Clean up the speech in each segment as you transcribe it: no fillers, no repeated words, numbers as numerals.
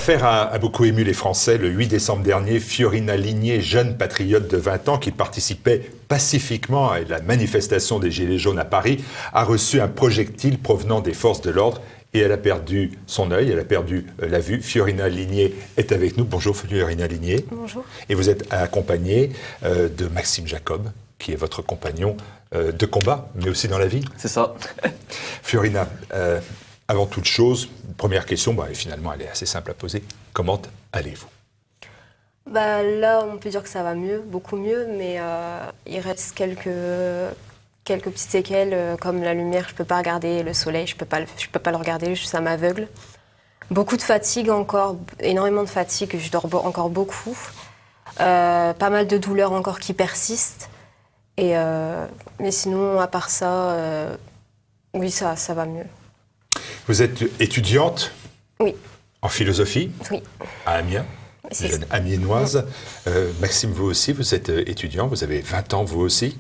L'affaire a beaucoup ému les Français. Le 8 décembre dernier, Fiorina Ligné, jeune patriote de 20 ans qui participait pacifiquement à la manifestation des Gilets jaunes à Paris, a reçu un projectile provenant des forces de l'ordre et elle a perdu son œil, elle a perdu la vue. Fiorina Ligné est avec nous. Bonjour Fiorina Ligné. Bonjour. Et vous êtes accompagnée de Maxime Jacob, qui est votre compagnon de combat, mais aussi dans la vie. C'est ça. Fiorina, avant toute chose, première question, et finalement elle est assez simple à poser. Comment allez-vous ? Là, on peut dire que ça va mieux, beaucoup mieux, mais il reste quelques petites séquelles, comme la lumière, je peux pas regarder le soleil, je peux pas le regarder, ça m'aveugle. Beaucoup de fatigue encore, énormément de fatigue, je dors encore beaucoup. Pas mal de douleurs encore qui persistent. Mais sinon, à part ça, oui, ça va mieux. Vous êtes étudiante ? Oui. En philosophie ? Oui. À Amiens ? Jeune amiénoise. Maxime, vous aussi, vous êtes étudiant, vous avez 20 ans, vous aussi.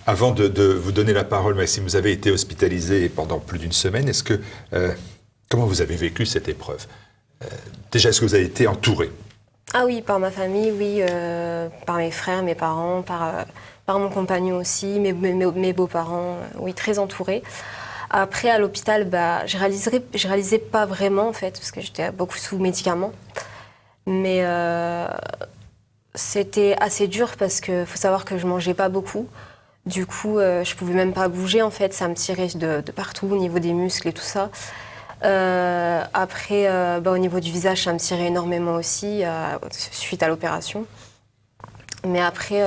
Avant de vous donner la parole, Maxime, vous avez été hospitalisé pendant plus d'une semaine. Comment vous avez vécu cette épreuve ? Déjà, est-ce que vous avez été entouré ? Ah oui, par ma famille, oui, par mes frères, mes parents, par mon compagnon aussi, mes beaux-parents, oui, très entourés. Après, à l'hôpital, je réalisais pas vraiment, en fait, parce que j'étais beaucoup sous médicaments. Mais c'était assez dur parce qu'il faut savoir que je mangeais pas beaucoup. Du coup, je pouvais même pas bouger, en fait. Ça me tirait de partout, au niveau des muscles et tout ça. Après, au niveau du visage, ça me tirait énormément aussi, suite à l'opération. Mais après,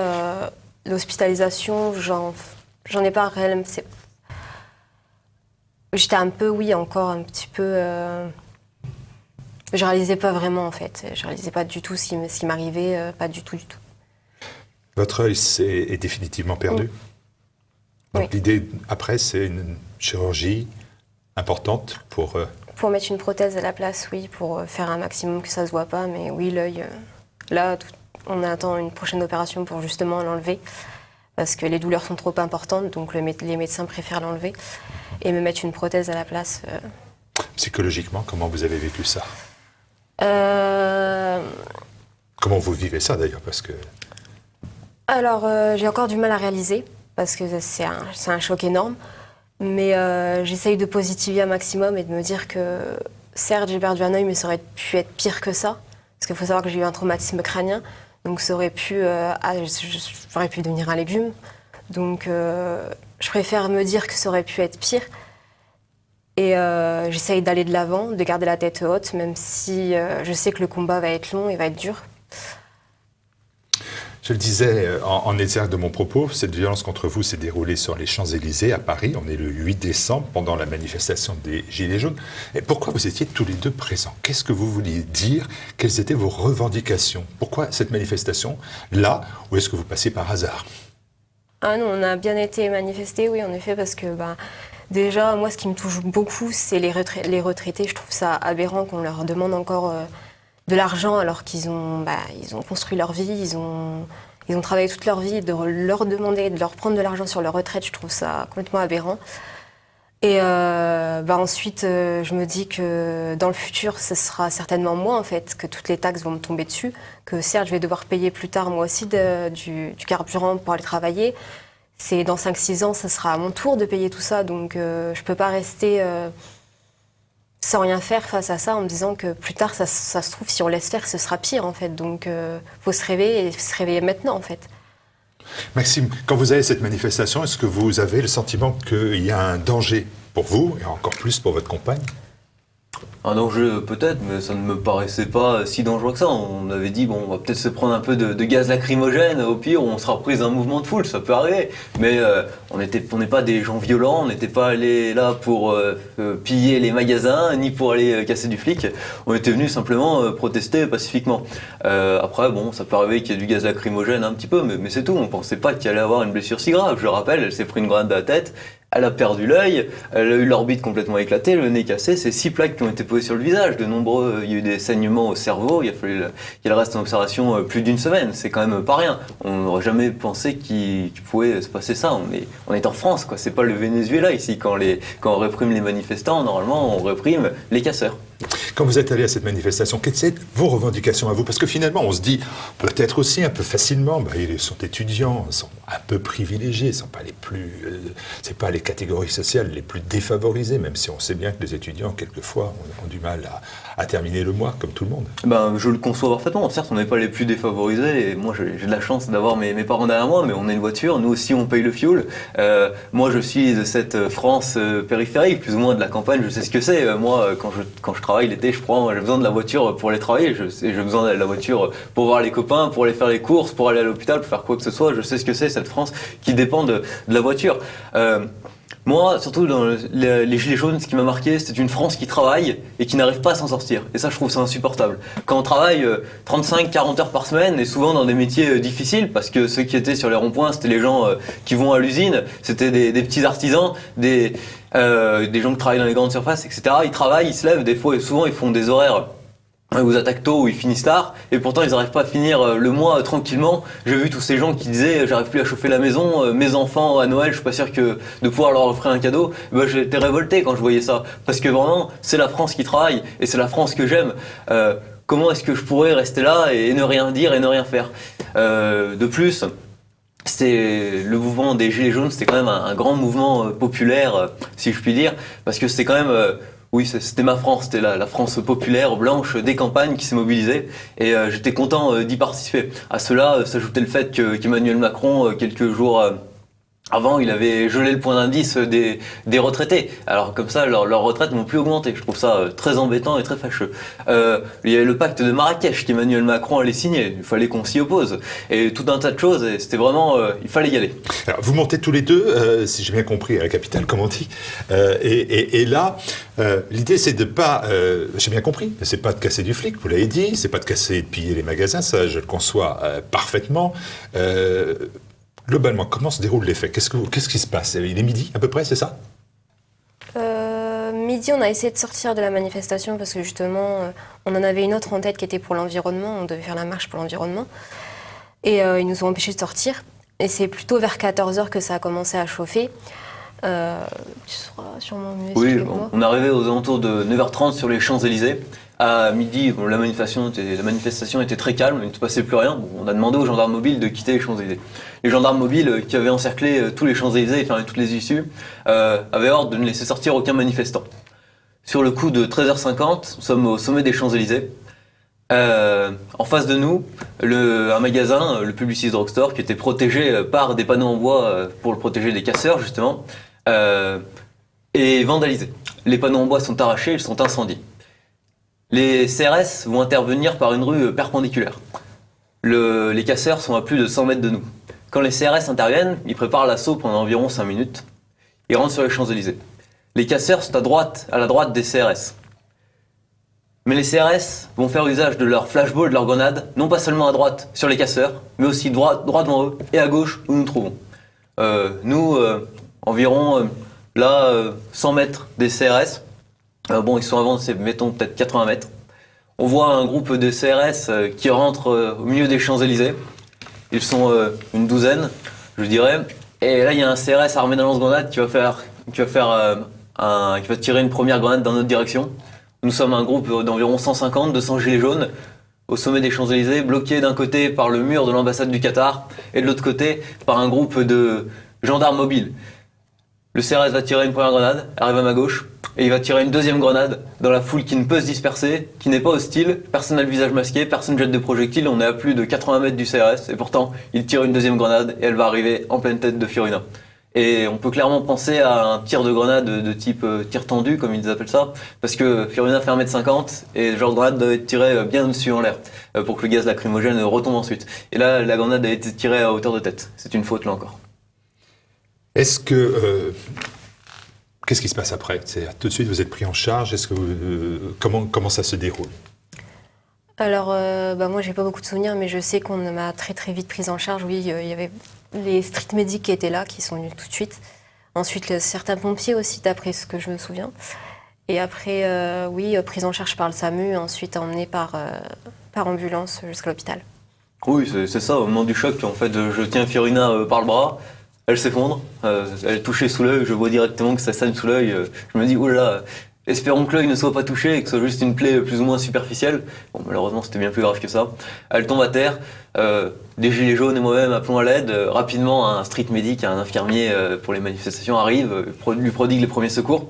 l'hospitalisation, j'en ai pas réellement... J'étais un peu, oui, encore un petit peu... Je réalisais pas vraiment, en fait. Je réalisais pas du tout ce qui m'arrivait, pas du tout, du tout. Votre œil est définitivement perdu. Donc oui. L'idée, après, c'est une chirurgie importante pour... Pour mettre une prothèse à la place, oui, pour faire un maximum que ça se voit pas. Mais oui, l'œil, là, on attend une prochaine opération pour justement l'enlever. Parce que les douleurs sont trop importantes, donc les médecins préfèrent l'enlever. Et me mettre une prothèse à la place. Psychologiquement, comment vous avez vécu ça ? Comment vous vivez ça d'ailleurs ? Parce que... Alors, j'ai encore du mal à réaliser, parce que c'est un choc énorme. Mais j'essaye de positiver un maximum et de me dire que, certes, j'ai perdu un œil, mais ça aurait pu être pire que ça. Parce qu'il faut savoir que j'ai eu un traumatisme crânien, donc ça aurait pu... j'aurais pu devenir un légume. Donc, je préfère me dire que ça aurait pu être pire. Et j'essaye d'aller de l'avant, de garder la tête haute, même si je sais que le combat va être long et va être dur. Je le disais en exergue de mon propos, cette violence contre vous s'est déroulée sur les Champs-Élysées à Paris. On est le 8 décembre, pendant la manifestation des Gilets jaunes. Et pourquoi vous étiez tous les deux présents ? Qu'est-ce que vous vouliez dire ? Quelles étaient vos revendications ? Pourquoi cette manifestation là, ou est-ce que vous passiez par hasard ? Ah non, on a bien été manifestés, oui, en effet, parce que déjà, moi, ce qui me touche beaucoup, c'est les retraités. Je trouve ça aberrant qu'on leur demande encore de l'argent alors qu'ils ont construit leur vie, ils ont travaillé toute leur vie, de leur demander, de leur prendre de l'argent sur leur retraite, je trouve ça complètement aberrant. Et ensuite, je me dis que dans le futur, ce sera certainement moi, en fait, que toutes les taxes vont me tomber dessus, que certes, je vais devoir payer plus tard, moi aussi, du carburant pour aller travailler. C'est dans 5-6 ans, ça sera à mon tour de payer tout ça, donc je peux pas rester sans rien faire face à ça en me disant que plus tard, ça se trouve, si on laisse faire, ce sera pire, en fait. Donc, faut se réveiller et se réveiller maintenant, en fait. Maxime, quand vous avez cette manifestation, est-ce que vous avez le sentiment qu'il y a un danger pour vous, et encore plus pour votre compagne ? Un danger peut-être, mais ça ne me paraissait pas si dangereux que ça. On avait dit, on va peut-être se prendre un peu de gaz lacrymogène, au pire on sera pris d'un mouvement de foule, ça peut arriver. Mais on n'est pas des gens violents, on n'était pas allés là pour piller les magasins, ni pour aller casser du flic. On était venus simplement protester pacifiquement. Après, ça peut arriver qu'il y ait du gaz lacrymogène un petit peu, mais c'est tout. On pensait pas qu'il allait avoir une blessure si grave. Je le rappelle, elle s'est pris une grenade à la tête. Elle a perdu l'œil, elle a eu l'orbite complètement éclatée, le nez cassé, c'est 6 plaques qui ont été posées sur le visage, il y a eu des saignements au cerveau, il a fallu qu'elle reste en observation plus d'une semaine, c'est quand même pas rien. On n'aurait jamais pensé qu'il pouvait se passer ça, on est en France, quoi. C'est pas le Venezuela ici, quand on réprime les manifestants, normalement on réprime les casseurs. Quand vous êtes allé à cette manifestation, quelles étaient vos revendications à vous? Parce que finalement, on se dit, peut-être aussi un peu facilement, ils sont étudiants, ils sont un peu privilégiés, ce ne sont pas les plus, c'est pas les catégories sociales les plus défavorisées, même si on sait bien que les étudiants, quelquefois, ont du mal à terminer le mois, comme tout le monde. Je le conçois parfaitement. Certes, on n'est pas les plus défavorisés, et moi j'ai de la chance d'avoir mes parents derrière moi, mais on a une voiture, nous aussi on paye le fioul. Moi je suis de cette France périphérique, plus ou moins de la campagne, je sais ce que c'est. Moi, quand je travaille l'été, j'ai besoin de la voiture pour aller travailler, j'ai besoin de la voiture pour voir les copains, pour aller faire les courses, pour aller à l'hôpital, pour faire quoi que ce soit. Je sais ce que c'est cette France qui dépend de la voiture. Moi, surtout dans les Gilets jaunes, ce qui m'a marqué, c'était une France qui travaille et qui n'arrive pas à s'en sortir. Et ça, je trouve ça insupportable. Quand on travaille 35-40 heures par semaine, et souvent dans des métiers difficiles, parce que ceux qui étaient sur les ronds-points, c'était les gens qui vont à l'usine, c'était des petits artisans, des gens qui travaillent dans les grandes surfaces, etc. Ils travaillent, ils se lèvent, des fois, et souvent, ils font des horaires. Ils vous attaquent tôt ou ils finissent tard, et pourtant ils n'arrivent pas à finir le mois tranquillement. J'ai vu tous ces gens qui disaient j'arrive plus à chauffer la maison, mes enfants à Noël, je suis pas sûr de pouvoir leur offrir un cadeau. J'étais révolté quand je voyais ça, parce que vraiment c'est la France qui travaille et c'est la France que j'aime. Comment est-ce que je pourrais rester là et ne rien dire et ne rien faire? De plus, c'était le mouvement des Gilets jaunes, c'était quand même un grand mouvement populaire, si je puis dire, parce que c'était quand même oui, c'était ma France, c'était la France populaire, blanche, des campagnes qui s'est mobilisée, et j'étais content d'y participer. À cela s'ajoutait le fait qu'Emmanuel Macron, quelques jours avant, il avait gelé le point d'indice des retraités. Alors comme ça, leurs retraites n'ont plus augmenté. Je trouve ça très embêtant et très fâcheux. Il y avait le pacte de Marrakech qu'Emmanuel Macron allait signer. Il fallait qu'on s'y oppose. Et tout un tas de choses. Et c'était vraiment... il fallait y aller. Alors, vous montez tous les deux, si j'ai bien compris, à la capitale, comme on dit. Et là, l'idée, c'est de pas... j'ai bien compris. C'est pas de casser du flic, vous l'avez dit. C'est pas de casser et de piller les magasins. Ça, je le conçois parfaitement. Globalement, comment se déroulent les faits? Qu'est-ce qui se passe? Il est midi à peu près, c'est ça? Midi, on a essayé de sortir de la manifestation parce que justement, on en avait une autre en tête qui était pour l'environnement. On devait faire la marche pour l'environnement. Et ils nous ont empêchés de sortir. Et c'est plutôt vers 14h que ça a commencé à chauffer. Tu seras sûrement mieux expliquer que moi. On est arrivé aux alentours de 9h30 sur les Champs-Élysées. À midi, la manifestation était très calme, il ne se passait plus rien. On a demandé aux gendarmes mobiles de quitter les Champs-Élysées. Les gendarmes mobiles qui avaient encerclé tous les Champs-Élysées et fermé toutes les issues avaient ordre de ne laisser sortir aucun manifestant. Sur le coup de 13h50, nous sommes au sommet des Champs-Élysées. En face de nous, un magasin, le Publicis Drugstore, qui était protégé par des panneaux en bois pour le protéger des casseurs, justement, est vandalisé. Les panneaux en bois sont arrachés, ils sont incendiés. Les CRS vont intervenir par une rue perpendiculaire. Les casseurs sont à plus de 100 mètres de nous. Quand les CRS interviennent, ils préparent l'assaut pendant environ 5 minutes. Ils rentrent sur les Champs-Élysées. Les casseurs sont à la droite des CRS. Mais les CRS vont faire usage de leur flashball, de leurs grenades, non pas seulement à droite sur les casseurs, mais aussi droit devant eux et à gauche où nous nous trouvons. Environ 100 mètres des CRS. Ils sont avancés, mettons peut-être 80 mètres. On voit un groupe de CRS qui rentre au milieu des Champs-Élysées. Ils sont une douzaine, je dirais. Et là, il y a un CRS armé d'un lance-grenade qui va tirer une première grenade dans notre direction. Nous sommes un groupe d'environ 150, 200 gilets jaunes au sommet des Champs-Élysées, bloqués d'un côté par le mur de l'ambassade du Qatar et de l'autre côté par un groupe de gendarmes mobiles. Le CRS va tirer une première grenade, elle arrive à ma gauche, et il va tirer une deuxième grenade dans la foule qui ne peut se disperser, qui n'est pas hostile, personne n'a le visage masqué, personne jette de projectiles, on est à plus de 80 mètres du CRS, et pourtant il tire une deuxième grenade et elle va arriver en pleine tête de Fiorina. Et on peut clairement penser à un tir de grenade de type tir tendu, comme ils appellent ça, parce que Fiorina fait 1m50 et le genre de grenade doit être tiré bien au-dessus en l'air, pour que le gaz lacrymogène retombe ensuite. Et là, la grenade a été tirée à hauteur de tête. C'est une faute là encore. Est-ce que... qu'est-ce qui se passe après? Tout de suite, vous êtes pris en charge. Est-ce que comment ça se déroule? Alors, moi, j'ai pas beaucoup de souvenirs, mais je sais qu'on m'a très très vite prise en charge. Oui, il y avait les street medics qui étaient là, qui sont venus tout de suite. Ensuite, certains pompiers aussi, d'après ce que je me souviens. Et après, prise en charge par le SAMU, ensuite emmenée par ambulance jusqu'à l'hôpital. Oui, c'est ça. Au moment du choc, en fait, je tiens Fiorina par le bras. Elle s'effondre, elle est touchée sous l'œil, je vois directement que ça saigne sous l'œil. Je me dis, oh là là, Espérons que l'œil ne soit pas touché et que ce soit juste une plaie plus ou moins superficielle. Bon, malheureusement, c'était bien plus grave que ça. Elle tombe à terre. Des gilets jaunes et moi-même appelons à l'aide. Rapidement, un street medic, un infirmier pour les manifestations arrive, lui prodigue les premiers secours.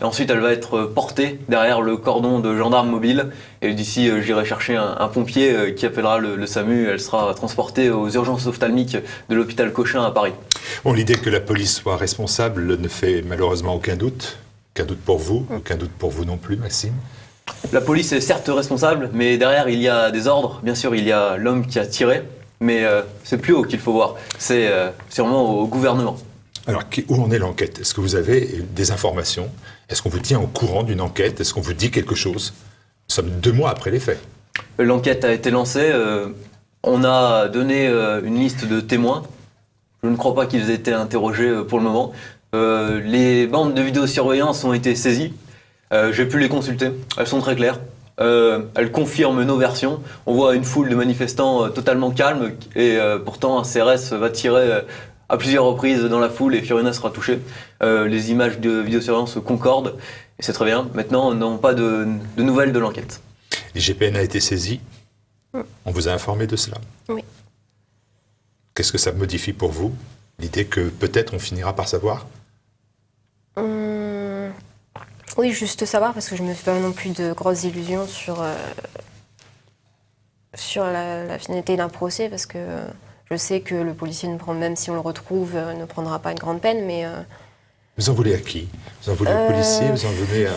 Ensuite, elle va être portée derrière le cordon de gendarmes mobiles. Et d'ici, j'irai chercher un pompier qui appellera le SAMU. Elle sera transportée aux urgences ophtalmiques de l'hôpital Cochin à Paris. Bon, l'idée que la police soit responsable ne fait malheureusement aucun doute. Aucun doute pour vous, aucun doute pour vous non plus, Maxime. La police est certes responsable, mais derrière, il y a des ordres. Bien sûr, il y a l'homme qui a tiré, mais c'est plus haut qu'il faut voir. C'est sûrement au gouvernement. Alors, où en est l'enquête? Est-ce que vous avez des informations? Est-ce qu'on vous tient au courant d'une enquête? Est-ce qu'on vous dit quelque chose? Nous sommes 2 mois après les faits. L'enquête a été lancée. On a donné une liste de témoins. Je ne crois pas qu'ils aient été interrogés pour le moment. Les bandes de vidéosurveillance ont été saisies. J'ai pu les consulter. Elles sont très claires. Elles confirment nos versions. On voit une foule de manifestants totalement calme et pourtant un CRS va tirer à plusieurs reprises dans la foule et Fiorina sera touchée. Les images de vidéosurveillance concordent et c'est très bien. Maintenant, on n'a pas de nouvelles de l'enquête. L'IGPN a été saisi. On vous a informé de cela. Oui. Qu'est-ce que ça modifie pour vous? L'idée que peut-être on finira par savoir? Oui, juste savoir, parce que je ne me fais pas non plus de grosses illusions sur la finalité d'un procès, parce que je sais que le policier, même si on le retrouve, ne prendra pas une grande peine, mais... Vous en voulez à qui? Vous en voulez au policier? Vous en voulez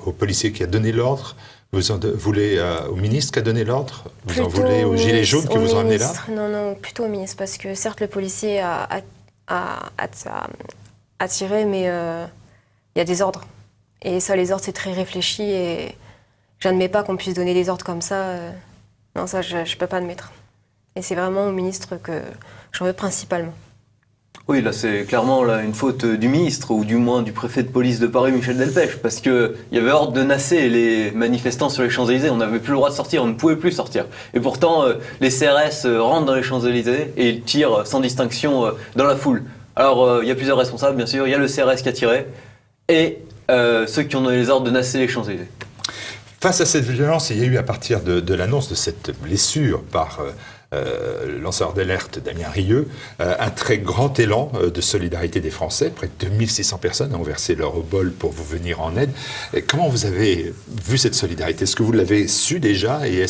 au policier qui a donné l'ordre? Vous en voulez au ministre qui a donné l'ordre? Vous en voulez aux gilets jaunes qui vous ont amené là? Non, plutôt au ministre, parce que certes, le policier a tiré, mais il y a des ordres. Et ça, les ordres, c'est très réfléchi, et j'admets pas qu'on puisse donner des ordres comme ça. Non, ça, je peux pas admettre. Et c'est vraiment au ministre que j'en veux principalement. Oui, là, c'est clairement une faute du ministre, ou du moins du préfet de police de Paris, Michel Delpech, parce qu'il y avait ordre de nasser les manifestants sur les Champs-Élysées, on n'avait plus le droit de sortir, on ne pouvait plus sortir. Et pourtant, les CRS rentrent dans les Champs-Élysées et ils tirent sans distinction dans la foule. Alors, il y a plusieurs responsables, bien sûr, il y a le CRS qui a tiré, et ceux qui ont donné les ordres de nasser les Champs-Élysées. Face à cette violence, il y a eu, à partir de l'annonce de cette blessure par le lanceur d'alerte Damien Rieu, un très grand élan de solidarité des Français. Près de 2600 personnes ont versé leur obol pour vous venir en aide. Et comment vous avez vu cette solidarité? Est-ce que vous l'avez su déjà? Et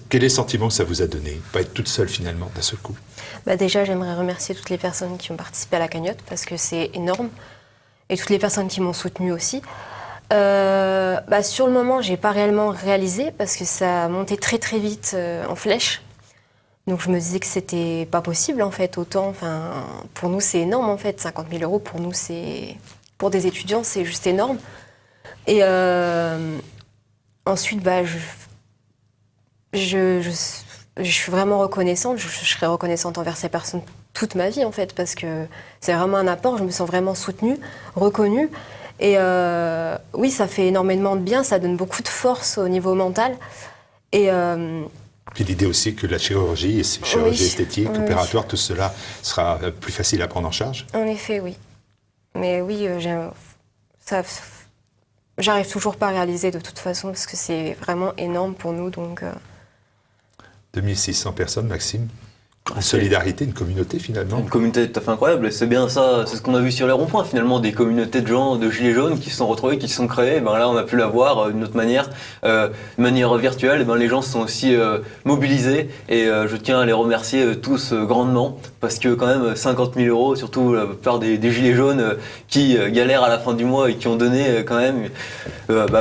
quel est le sentiment que ça vous a donné? Pas être toute seule finalement d'un seul coup. Déjà, j'aimerais remercier toutes les personnes qui ont participé à la cagnotte, parce que c'est énorme. Et toutes les personnes qui m'ont soutenue aussi. Sur le moment, j'ai pas réellement réalisé, parce que ça a monté très très vite en flèche. Donc je me disais que c'était pas possible en fait, autant. Pour nous c'est énorme en fait, 50 000 euros pour nous pour des étudiants c'est juste énorme. Et ensuite je suis vraiment reconnaissante, je serai reconnaissante envers ces personnes toute ma vie en fait, parce que c'est vraiment un apport, je me sens vraiment soutenue, reconnue. Et oui, ça fait énormément de bien, ça donne beaucoup de force au niveau mental. Et puis l'idée aussi que la chirurgie, esthétique, opératoire, tout cela sera plus facile à prendre en charge? En effet, oui. Mais oui, j'arrive toujours pas à réaliser de toute façon, parce que c'est vraiment énorme pour nous. Donc, 2600 personnes, Maxime. Une solidarité, une communauté finalement. Une communauté tout à fait incroyable, et c'est bien ça, c'est ce qu'on a vu sur les ronds-points finalement, des communautés de gens, de gilets jaunes qui se sont retrouvés, qui se sont créés. Là on a pu la voir d'une autre manière, de manière virtuelle. Les gens se sont aussi mobilisés, et je tiens à les remercier tous grandement, parce que quand même 50 000 euros, surtout la plupart des gilets jaunes qui galèrent à la fin du mois et qui ont donné quand même.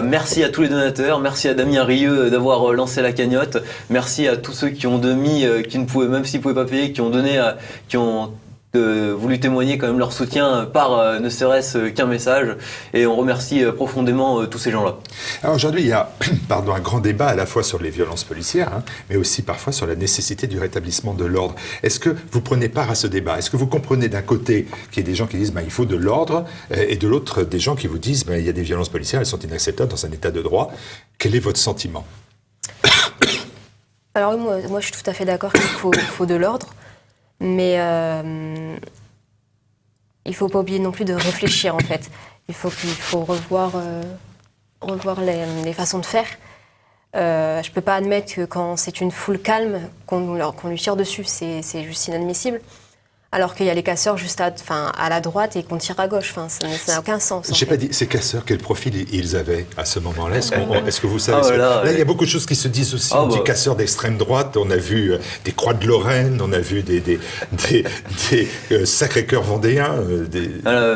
Merci à tous les donateurs, merci à Damien Rieu d'avoir lancé la cagnotte, merci à tous ceux qui ont donné, qui ne pouvaient, même s'ils pouvaient pas payer, qui ont donné, qui ont voulu témoigner quand même leur soutien par ne serait-ce qu'un message, et on remercie profondément tous ces gens-là. Alors aujourd'hui, il y a un grand débat à la fois sur les violences policières, mais aussi parfois sur la nécessité du rétablissement de l'ordre. Est-ce que vous prenez part à ce débat? Est-ce que vous comprenez d'un côté qu'il y a des gens qui disent il faut de l'ordre, et de l'autre des gens qui vous disent il y a des violences policières, elles sont inacceptables dans un état de droit? Quel est votre sentiment? Alors oui, moi je suis tout à fait d'accord qu'il faut de l'ordre, mais il ne faut pas oublier non plus de réfléchir en fait. il faut revoir les façons de faire. Je ne peux pas admettre que quand c'est une foule calme, qu'on lui tire dessus, c'est juste inadmissible. Alors qu'il y a les casseurs juste à la droite et qu'on tire à gauche. Ça n'a aucun sens. J'ai pas dit, ces casseurs, quel profil ils avaient à ce moment-là? Est-ce que vous savez? Là, il y a beaucoup de choses qui se disent aussi. On dit casseurs d'extrême droite, on a vu des Croix de Lorraine, on a vu des Sacré-Cœur vendéens.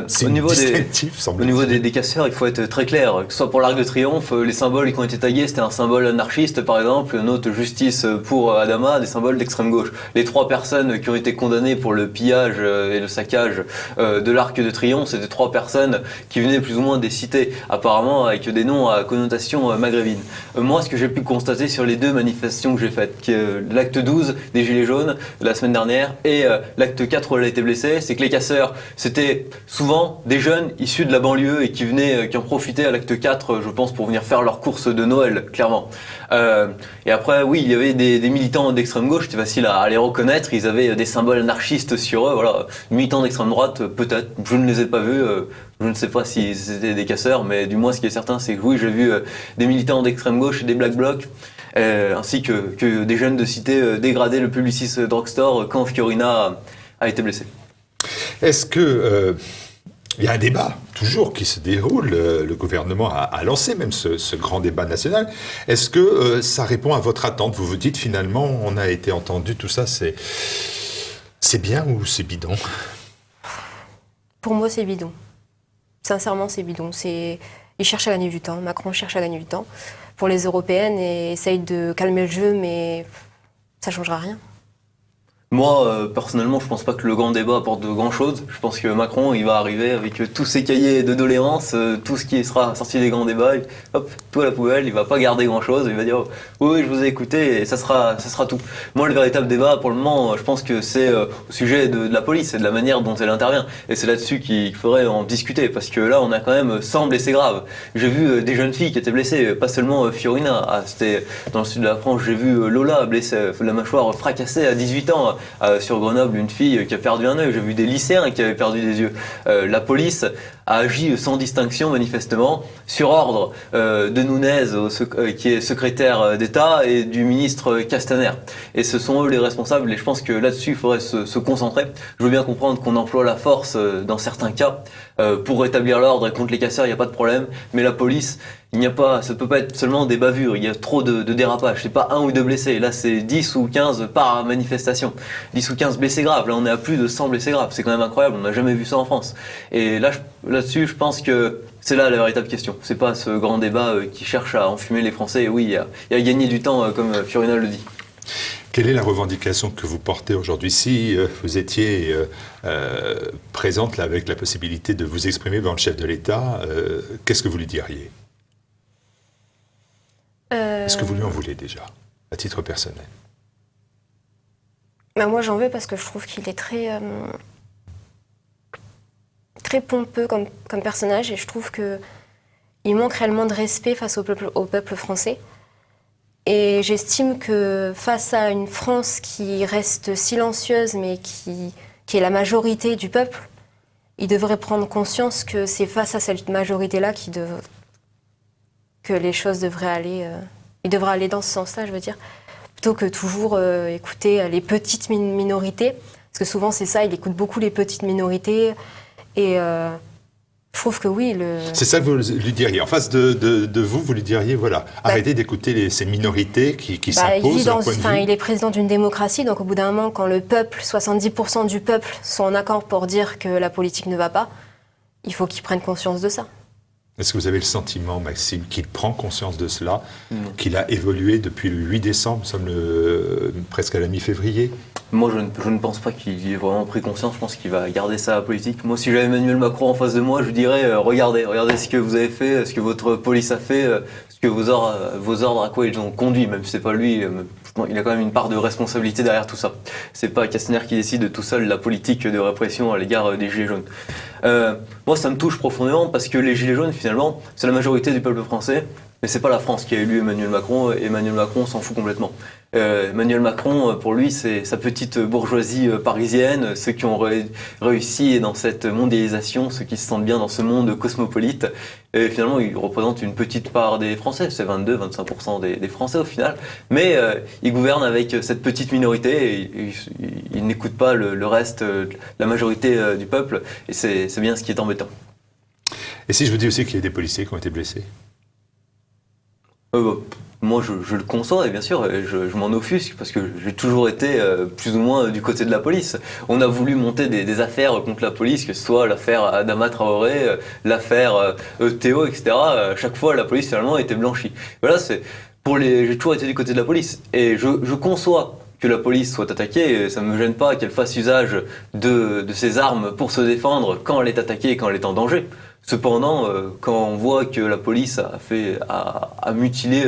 C'est distinctif, semble-t-il. Au niveau des casseurs, il faut être très clair. Que ce soit pour l'Arc de Triomphe, les symboles qui ont été tagués, c'était un symbole anarchiste, par exemple, note justice pour Adama, des symboles d'extrême gauche. Les 3 personnes qui ont été condamnées pour le pillage et le saccage de l'Arc de Triomphe, c'était 3 personnes qui venaient plus ou moins des cités, apparemment avec des noms à connotation maghrébine. Moi, ce que j'ai pu constater sur les 2 manifestations que j'ai faites, qui est l'acte 12 des Gilets jaunes la semaine dernière et l'acte 4 où elle a été blessée, c'est que les casseurs, c'était souvent des jeunes issus de la banlieue et qui en profitaient à l'acte 4, je pense, pour venir faire leurs courses de Noël, clairement. Et après, oui, il y avait des militants d'extrême gauche, c'était facile à les reconnaître, ils avaient des symboles anarchistes sur eux, voilà. Militants d'extrême droite, peut-être, je ne les ai pas vus, je ne sais pas si c'était des casseurs, mais du moins ce qui est certain, c'est que oui, j'ai vu des militants d'extrême gauche et des Black Blocs, ainsi que des jeunes de cité dégrader le Publicis Drugstore quand Fiorina a été blessée. Est-ce que... il y a un débat, toujours, qui se déroule. Le gouvernement a lancé même ce grand débat national. Est-ce que ça répond à votre attente? Vous vous dites, finalement, on a été entendu, tout ça, c'est bien ou c'est bidon? Pour moi, c'est bidon. Sincèrement, c'est bidon. Il cherche à gagner du temps. Macron cherche à gagner du temps pour les européennes et essaye de calmer le jeu, mais ça ne changera rien. Moi, personnellement, je pense pas que le grand débat apporte de grand-chose. Je pense que Macron, il va arriver avec tous ses cahiers de doléances, tout ce qui sera sorti des grands débats, et, hop, tout à la poubelle, il va pas garder grand-chose, il va dire oui, je vous ai écouté, et ça sera tout. Moi, le véritable débat, pour le moment, je pense que c'est au sujet de la police et de la manière dont elle intervient. Et c'est là-dessus qu'il faudrait en discuter, parce que là, on a quand même 100 blessés graves. J'ai vu des jeunes filles qui étaient blessées, pas seulement Fiorina. C'était dans le sud de la France, j'ai vu Lola blessée, la mâchoire fracassée à 18 ans. Sur Grenoble, une fille qui a perdu un œil. J'ai vu des lycéens qui avaient perdu des yeux. La police a agi sans distinction, manifestement, sur ordre de Nunez, qui est secrétaire d'État, et du ministre Castaner. Et ce sont eux les responsables, et je pense que là-dessus, il faudrait se concentrer. Je veux bien comprendre qu'on emploie la force dans certains cas pour rétablir l'ordre, et contre les casseurs, il n'y a pas de problème. Mais la police, ça ne peut pas être seulement des bavures, il y a trop de dérapages. C'est pas 1 ou 2 blessés, là c'est 10 ou 15 par manifestation. 10 ou 15 blessés graves, là on est à plus de 100 blessés graves, c'est quand même incroyable, on n'a jamais vu ça en France. Et là-dessus, je pense que c'est là la véritable question. C'est pas ce grand débat qui cherche à enfumer les Français. Et oui, il y a gagné du temps, comme Fiorina le dit. Quelle est la revendication que vous portez aujourd'hui? Si vous étiez présente là, avec la possibilité de vous exprimer devant le chef de l'État, qu'est-ce que vous lui diriez? Est-ce que vous lui en voulez déjà, à titre personnel? Moi, j'en veux parce que je trouve qu'il est très pompeux comme personnage, et je trouve qu'il manque réellement de respect face au peuple français. Et j'estime que face à une France qui reste silencieuse, mais qui est la majorité du peuple, il devrait prendre conscience que c'est face à cette majorité-là que les choses devraient aller... il devrait aller dans ce sens-là, je veux dire, plutôt que toujours écouter les petites minorités, parce que souvent c'est ça, il écoute beaucoup les petites minorités, et je trouve que oui... C'est ça que vous lui diriez. En face de vous, vous lui diriez, voilà, arrêtez d'écouter ces minorités qui s'imposent leur point de vue. Il est président d'une démocratie, donc au bout d'un moment, quand le peuple, 70% du peuple sont en accord pour dire que la politique ne va pas, il faut qu'il prenne conscience de ça. Est-ce que vous avez le sentiment, Maxime, qu'il prend conscience de cela, qu'il a évolué depuis le 8 décembre, nous sommes presque à la mi-février? Moi, je ne pense pas qu'il ait vraiment pris conscience. Je pense qu'il va garder sa politique. Moi, si j'avais Emmanuel Macron en face de moi, je lui dirais regardez ce que vous avez fait, ce que votre police a fait, ce que vos ordres à quoi ils ont conduit. Même si c'est pas lui, il a quand même une part de responsabilité derrière tout ça. C'est pas Castaner qui décide tout seul la politique de répression à l'égard des Gilets jaunes. Moi, ça me touche profondément parce que les Gilets jaunes, finalement, c'est la majorité du peuple français. Mais c'est pas la France qui a élu Emmanuel Macron, et Emmanuel Macron s'en fout complètement. Emmanuel Macron, pour lui, c'est sa petite bourgeoisie parisienne, ceux qui ont réussi dans cette mondialisation, ceux qui se sentent bien dans ce monde cosmopolite. Et finalement, il représente une petite part des Français, c'est 22-25% des Français au final. Mais il gouverne avec cette petite minorité et il n'écoute pas le reste, la majorité du peuple. Et c'est bien ce qui est embêtant. Et si je vous dis aussi qu'il y a des policiers qui ont été blessés? Moi, je le conçois, et bien sûr, je m'en offusque, parce que j'ai toujours été plus ou moins du côté de la police. On a voulu monter des affaires contre la police, que ce soit l'affaire Adama Traoré, l'affaire Théo, etc. À chaque fois, la police, finalement, était blanchie. Voilà, j'ai toujours été du côté de la police. Et je conçois que la police soit attaquée, et ça ne me gêne pas qu'elle fasse usage de ses armes pour se défendre quand elle est attaquée et quand elle est en danger. Cependant, quand on voit que la police a mutilé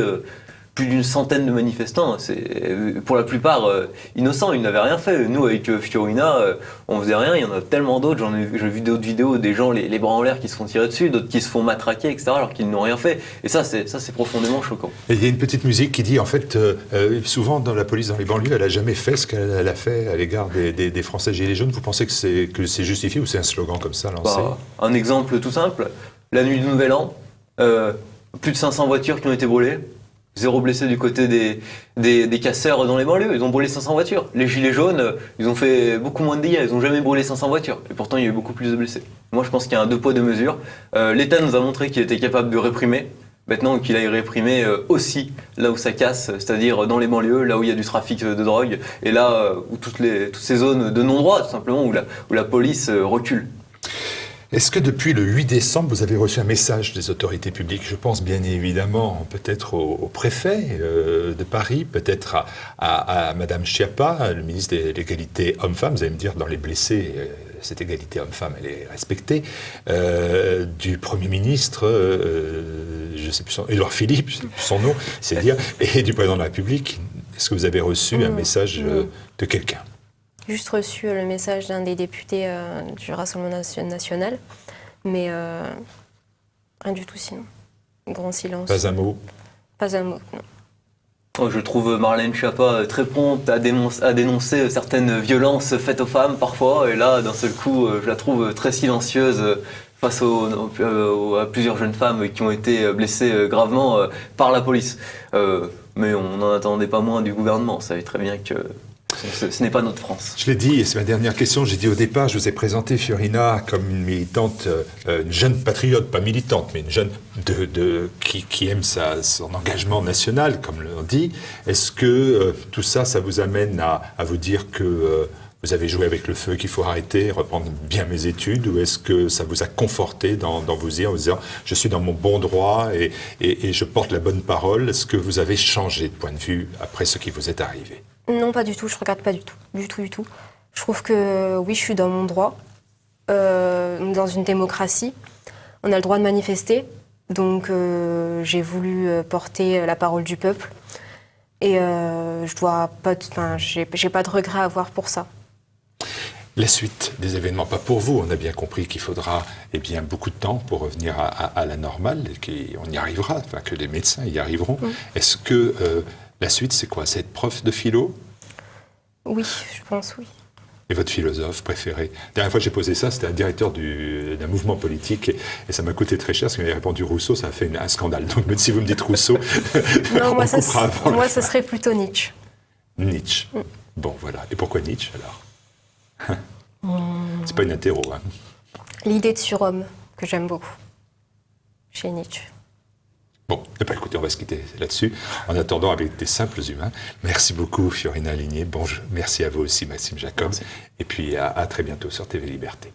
plus d'une centaine de manifestants, c'est pour la plupart innocents, ils n'avaient rien fait. Nous, avec Fiorina, on faisait rien, il y en a tellement d'autres, j'ai vu d'autres vidéos, des gens les bras en l'air qui se font tirer dessus, d'autres qui se font matraquer, etc., alors qu'ils n'ont rien fait. Et ça, c'est profondément choquant. Et il y a une petite musique qui dit, en fait, souvent dans la police, dans les banlieues, elle n'a jamais fait ce qu'elle a fait à l'égard des Français gilets jaunes. Vous pensez que c'est justifié ou c'est un slogan comme ça lancé? Un exemple tout simple, la nuit du Nouvel An, plus de 500 voitures qui ont été brûlées, 0 blessé du côté des casseurs dans les banlieues. Ils ont brûlé 500 voitures. Les gilets jaunes, ils ont fait beaucoup moins de dégâts. Ils n'ont jamais brûlé 500 voitures. Et pourtant, il y a eu beaucoup plus de blessés. Moi, je pense qu'il y a un 2 poids 2 mesures. L'État nous a montré qu'il était capable de réprimer. Maintenant qu'il aille réprimer aussi là où ça casse, c'est-à-dire dans les banlieues, là où il y a du trafic de drogue, et là où toutes ces zones de non-droit, tout simplement, où la police recule. Est-ce que depuis le 8 décembre, vous avez reçu un message des autorités publiques? Je pense bien évidemment peut-être au préfet de Paris, peut-être à Madame Schiappa, le ministre de l'égalité homme-femme. Vous allez me dire, dans les blessés, cette égalité homme-femme, elle est respectée. Du Premier ministre, je ne sais plus Édouard Philippe, je ne sais plus son nom, c'est dire, et du Président de la République. Est-ce que vous avez reçu un message de quelqu'un? Juste reçu le message d'un des députés du Rassemblement national, mais rien du tout sinon. Grand silence. Pas un mot? Pas un mot, non. Je trouve Marlène Schiappa très prompte à dénoncer certaines violences faites aux femmes parfois, et là, d'un seul coup, je la trouve très silencieuse face à plusieurs jeunes femmes qui ont été blessées gravement par la police. Mais on n'en attendait pas moins du gouvernement, on savait très bien que ce n'est pas notre France. Je l'ai dit, et c'est ma dernière question, j'ai dit au départ, je vous ai présenté Fiorina comme une militante, une jeune patriote, pas militante, mais une jeune qui aime son engagement national, comme l'on dit. Est-ce que tout ça, ça vous amène à vous dire que vous avez joué avec le feu, qu'il faut arrêter, reprendre bien mes études, ou est-ce que ça vous a conforté dans vos idées en vous disant je suis dans mon bon droit et je porte la bonne parole? Est-ce que vous avez changé de point de vue après ce qui vous est arrivé? Non, pas du tout, je ne regarde pas du tout. Du tout. Je trouve que oui, je suis dans mon droit. Dans une démocratie, on a le droit de manifester. Donc j'ai voulu porter la parole du peuple. Et j'ai pas de regret à avoir pour ça. La suite des événements, pas pour vous, on a bien compris qu'il faudra beaucoup de temps pour revenir à la normale, et qu'on y arrivera, que les médecins y arriveront. Est-ce que la suite, c'est quoi? C'est être prof de philo? Oui, je pense, oui. Et votre philosophe préféré? La dernière fois que j'ai posé ça, c'était un directeur d'un mouvement politique, et ça m'a coûté très cher, parce qu'il m'avait répondu Rousseau, ça a fait un scandale. Donc même si vous me dites Rousseau, non, moi, ça serait plutôt Nietzsche. Nietzsche. Bon, voilà. Et pourquoi Nietzsche, alors? C'est pas une interro, hein. L'idée de surhomme, que j'aime beaucoup, chez Nietzsche. Bon, écoutez, on va se quitter là-dessus. En attendant, avec des simples humains, merci beaucoup Fiorina Ligné. Merci à vous aussi Maxime Jacob. Merci. Et puis à très bientôt sur TV Liberté.